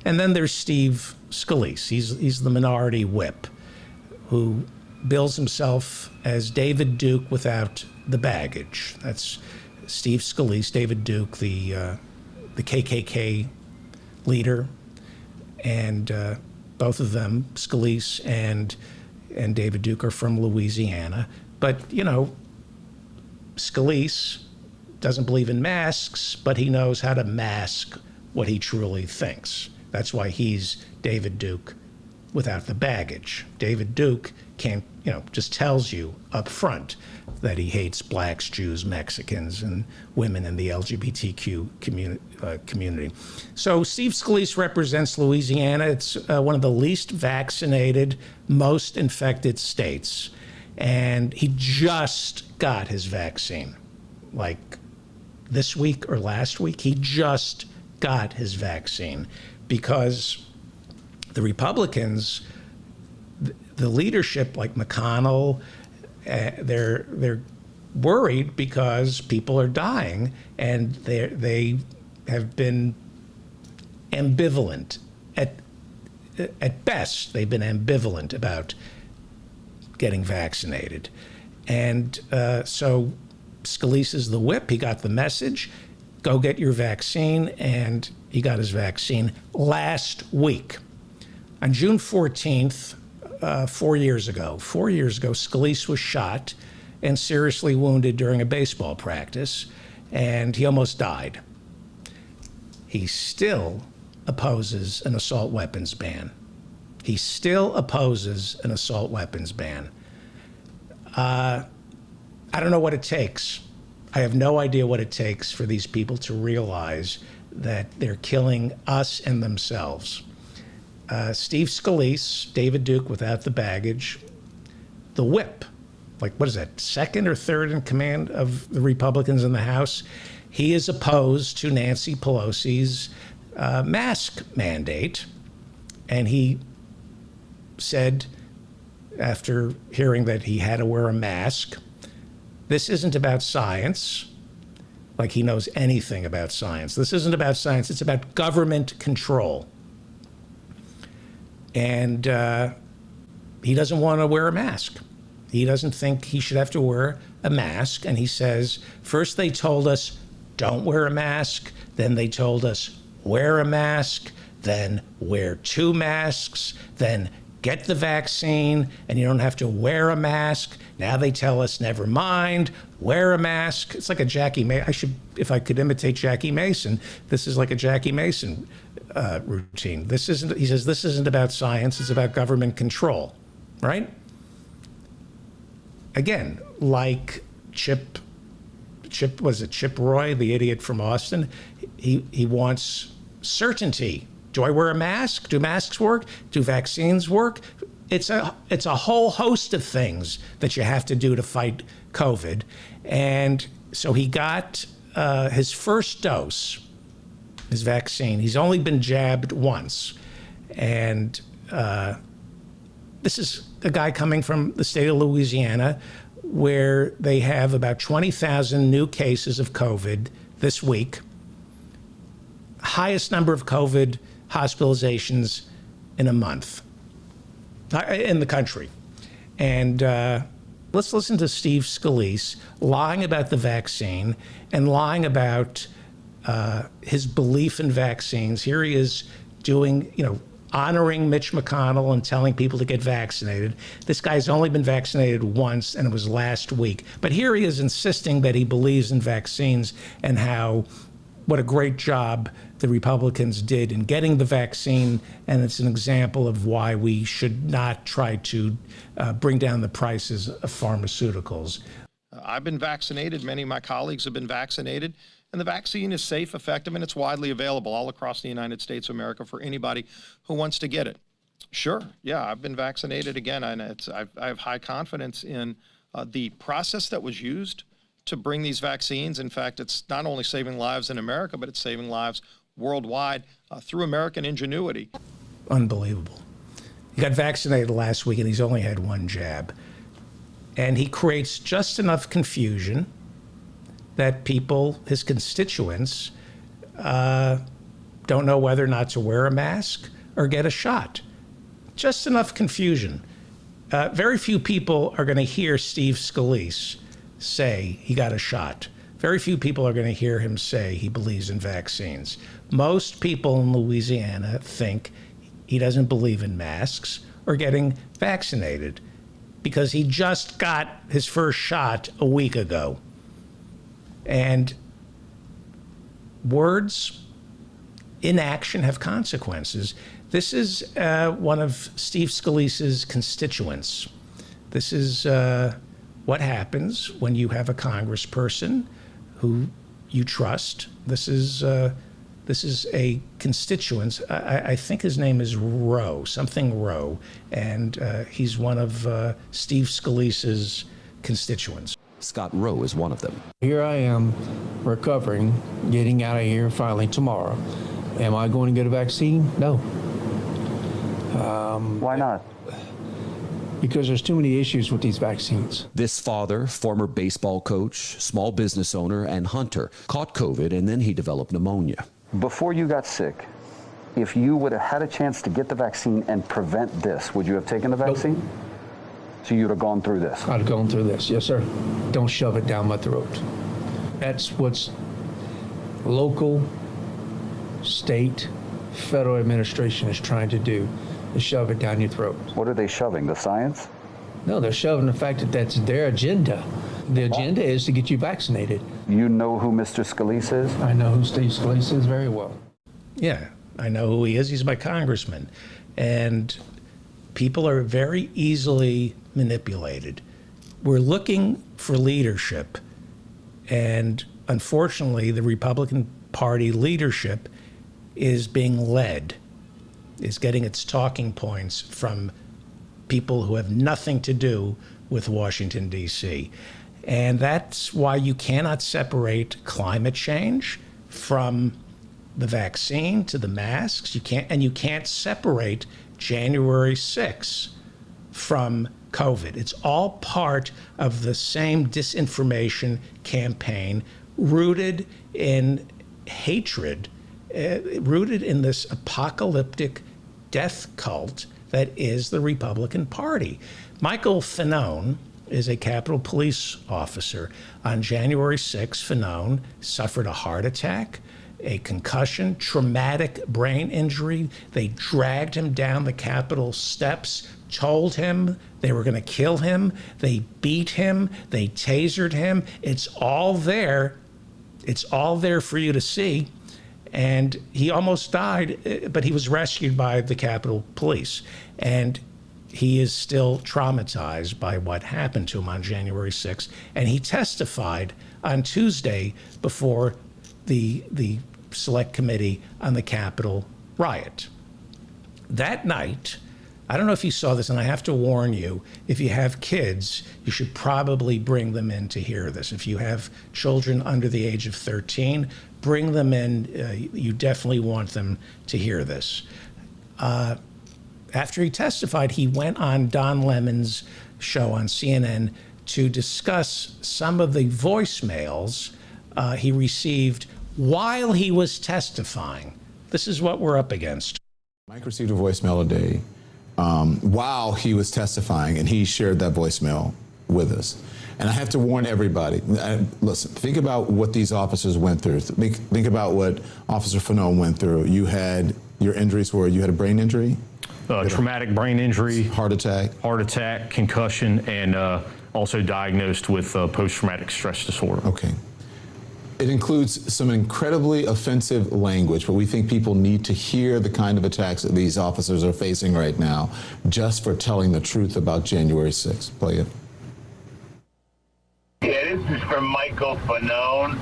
And then there's Steve Scalise. He's the minority whip who bills himself as David Duke without the baggage. That's Steve Scalise, David Duke, the KKK leader, and both of them, Scalise and David Duke, are from Louisiana. But, you know, Scalise doesn't believe in masks, but he knows how to mask what he truly thinks. That's why he's David Duke without the baggage. David Duke can't, just tells you up front that he hates blacks, Jews, Mexicans, and women in the LGBTQ community. So Steve Scalise represents Louisiana. It's one of the least vaccinated, most infected states. And he just got his vaccine, like this week or last week. He just got his vaccine because the Republicans, the leadership like McConnell, they're worried because people are dying, and they have been ambivalent. At best, they've been ambivalent about getting vaccinated. And so Scalise is the whip. He got the message, go get your vaccine, and he got his vaccine last week. On June 14th, 4 years ago, Scalise was shot and seriously wounded during a baseball practice, and he almost died. He still opposes an assault weapons ban. He still opposes an assault weapons ban. I don't know what it takes. I have no idea what it takes for these people to realize that they're killing us and themselves. Steve Scalise, David Duke without the baggage, the whip, like what is that, second or third in command of the Republicans in the House, he is opposed to Nancy Pelosi's mask mandate. And he said, after hearing that he had to wear a mask, this isn't about science, like he knows anything about science. This isn't about science, it's about government control. And he doesn't want to wear a mask. He doesn't think he should have to wear a mask. And he says, first they told us, don't wear a mask. Then they told us, wear a mask. Then wear 2 masks. Then get the vaccine and you don't have to wear a mask. Now they tell us, never mind, wear a mask. It's like a Jackie Mason. If I could imitate Jackie Mason, this is like a Jackie Mason routine. He says, this isn't about science, it's about government control, right? Again, like Chip Roy, the idiot from Austin? He wants certainty. Do I wear a mask? Do masks work? Do vaccines work? It's a whole host of things that you have to do to fight COVID. And so he got his first dose, his vaccine. He's only been jabbed once. And this is a guy coming from the state of Louisiana, where they have about 20,000 new cases of COVID this week. Highest number of COVID hospitalizations in a month in the country. And let's listen to Steve Scalise lying about the vaccine and lying about his belief in vaccines. Here he is doing, honoring Mitch McConnell and telling people to get vaccinated. This guy's only been vaccinated once, and it was last week. But here he is insisting that he believes in vaccines and what a great job the Republicans did in getting the vaccine, and it's an example of why we should not try to bring down the prices of pharmaceuticals. I've been vaccinated. Many of my colleagues have been vaccinated, and the vaccine is safe, effective, and it's widely available all across the United States of America for anybody who wants to get it. Sure, yeah, I've been vaccinated again, and I have high confidence in the process that was used to bring these vaccines. In fact, it's not only saving lives in America, but it's saving lives worldwide through American ingenuity. Unbelievable. He got vaccinated last week and he's only had one jab. And he creates just enough confusion that people, his constituents, don't don't know whether or not to wear a mask or get a shot. Just enough confusion. Very few people are going to hear Steve Scalise say he got a shot. Very few people are going to hear him say he believes in vaccines. Most people in Louisiana think he doesn't believe in masks or getting vaccinated because he just got his first shot a week ago. And words in action have consequences. This is one of Steve Scalise's constituents. This is what happens when you have a congressperson who you trust. This is a constituent. I think his name is Rowe, something Rowe, and he's one of Steve Scalise's constituents. Scott Rowe is one of them. Here I am, recovering, getting out of here finally tomorrow. Am I going to get a vaccine? No. Why not? Because there's too many issues with these vaccines. This father, former baseball coach, small business owner, and hunter, caught COVID and then he developed pneumonia. Before you got sick, if you would have had a chance to get the vaccine and prevent this, would you have taken the vaccine? Nope. So you'd have gone through this? I'd have gone through this, yes, sir. Don't shove it down my throat. That's what's local, state, federal administration is trying to do, is shove it down your throat. What are they shoving, the science? No, they're shoving the fact that that's their agenda. The agenda is to get you vaccinated. You know who Mr. Scalise is? I know who Steve Scalise is very well. Yeah, I know who he is. He's my congressman. And people are very easily manipulated. We're looking for leadership. And unfortunately, the Republican Party leadership is being led, is getting its talking points from people who have nothing to do with Washington, D.C. And that's why you cannot separate climate change from the vaccine to the masks. You can't separate January 6th from COVID. It's all part of the same disinformation campaign rooted in hatred, rooted in this apocalyptic death cult that is the Republican Party. Michael Fanone is a Capitol Police officer. On January 6th, Fanone suffered a heart attack, a concussion, traumatic brain injury. They dragged him down the Capitol steps, told him they were going to kill him. They beat him. They tasered him. It's all there. It's all there for you to see. And he almost died, but he was rescued by the Capitol Police. And he is still traumatized by what happened to him on January 6th. And he testified on Tuesday before the Select Committee on the Capitol riot. That night, I don't know if you saw this, and I have to warn you, if you have kids, you should probably bring them in to hear this. If you have children under the age of 13, bring them in. You definitely want them to hear this. After he testified, he went on Don Lemon's show on CNN to discuss some of the voicemails he received while he was testifying. This is what we're up against. Mike received a voicemail today while he was testifying, and he shared that voicemail with us. And I have to warn everybody, listen, think about what these officers went through. Think about what Officer Fanone went through. You had, your injuries were, you had a brain injury? Traumatic brain injury. Heart attack, concussion, and also diagnosed with post-traumatic stress disorder. Okay. It includes some incredibly offensive language, but we think people need to hear the kind of attacks that these officers are facing right now just for telling the truth about January 6th. Play it. Yeah, this is from Michael Fanone,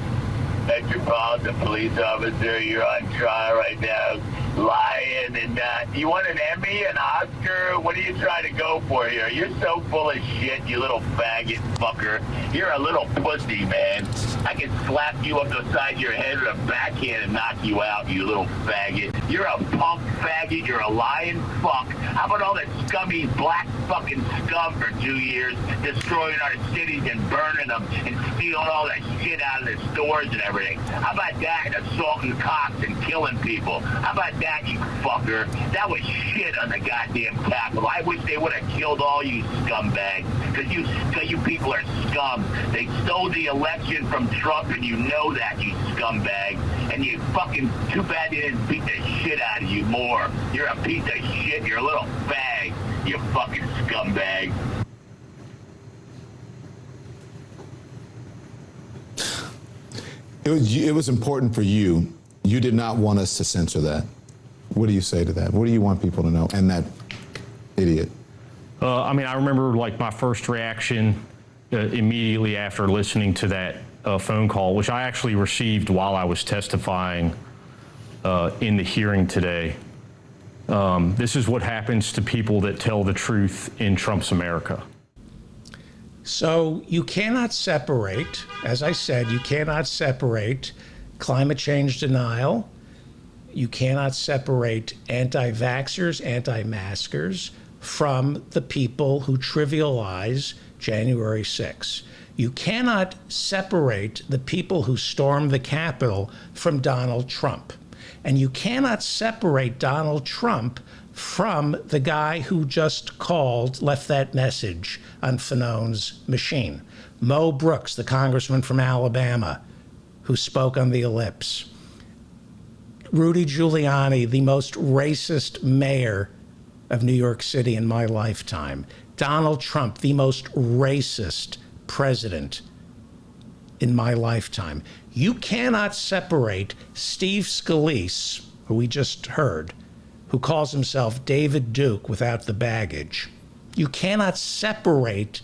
Metropolitan Police Officer. You're on trial right now, lying, and you want an Emmy, an Oscar? What are you trying to go for here? You're so full of shit, you little faggot fucker. You're a little pussy, man. I can slap you up the side of your head with a backhand and knock you out, you little faggot. You're a punk faggot. faggot. You're a lying fuck. How about all that scummy black fucking scum for 2 years, destroying our cities and burning them and stealing all that shit out of the stores and everything? How about that, assaulting cops and killing people? How about that, you fucker? That was shit on the goddamn Capitol. I wish they would have killed all you scumbags, because you people are scum. They stole the election from Trump, and you know that, you scumbag. And you fucking, too bad they didn't beat the shit out of you more. You're a piece of shit. You're a little fag, you fucking scumbag. It was important for you. You did not want us to censor that. What do you say to that? What do you want people to know? And that idiot. I mean, I remember like my first reaction immediately after listening to that phone call, which I actually received while I was testifying in the hearing today. This is what happens to people that tell the truth in Trump's America. So you cannot separate, as I said, you cannot separate climate change denial. You cannot separate anti-vaxxers, anti-maskers from the people who trivialize January 6th. You cannot separate the people who stormed the Capitol from Donald Trump. And you cannot separate Donald Trump from the guy who just left that message on Fanone's machine. Mo Brooks, the congressman from Alabama, who spoke on the ellipse. Rudy Giuliani, the most racist mayor of New York City in my lifetime. Donald Trump, the most racist president in my lifetime. You cannot separate Steve Scalise, who we just heard, who calls himself David Duke without the baggage. You cannot separate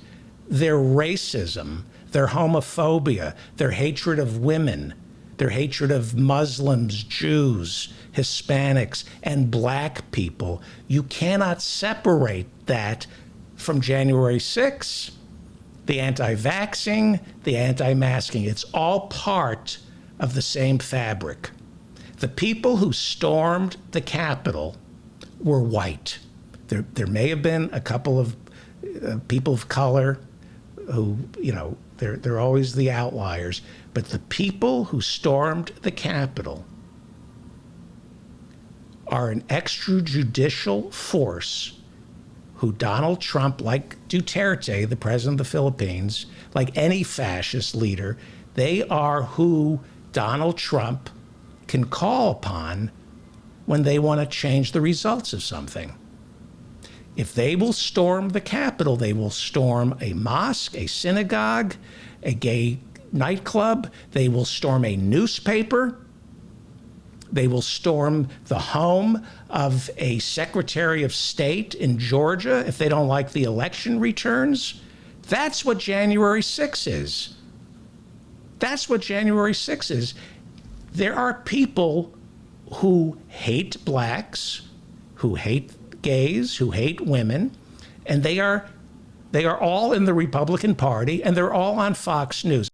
their racism, their homophobia, their hatred of women, their hatred of Muslims, Jews, Hispanics, and black people. You cannot separate that from January 6th, the anti-vaxxing, the anti-masking. It's all part of the same fabric. The people who stormed the Capitol were white. There may have been a couple of people of color who, they're always the outliers. But the people who stormed the Capitol are an extrajudicial force who Donald Trump, like Duterte, the president of the Philippines, like any fascist leader, they are who Donald Trump can call upon when they want to change the results of something. If they will storm the Capitol, they will storm a mosque, a synagogue, a gay nightclub. They will storm a newspaper. They will storm the home of a Secretary of State in Georgia if they don't like the election returns. That's what January 6th is. That's what January 6th is. There are people who hate blacks, who hate gays, who hate women, and they are all in the Republican Party, and they're all on Fox News.